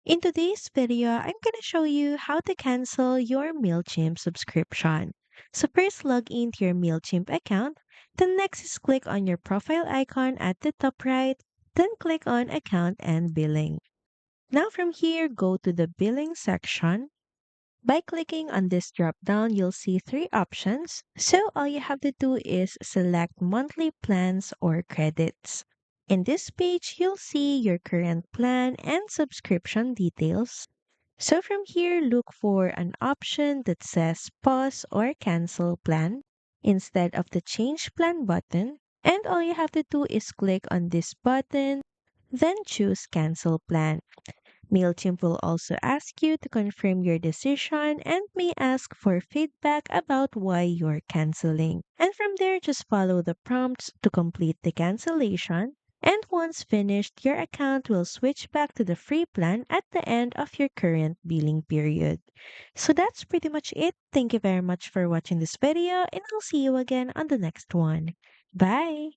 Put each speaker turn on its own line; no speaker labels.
In today's video, I'm going to show you how to cancel your Mailchimp subscription. So first log into your Mailchimp account, then next is click on your profile icon at the top right, then click on account and billing. Now from here, go to the billing section. By clicking on this drop down, you'll see three options. So all you have to do is select monthly plans or credits. In this page, you'll see your current plan and subscription details. So from here, look for an option that says pause or cancel plan instead of the change plan button. And all you have to do is click on this button, then choose cancel plan. MailChimp will also ask you to confirm your decision and may ask for feedback about why you're canceling. And from there, just follow the prompts to complete the cancellation. And once finished, your account will switch back to the free plan at the end of your current billing period. So that's pretty much it. Thank you very much for watching this video, and I'll see you again on the next one. Bye!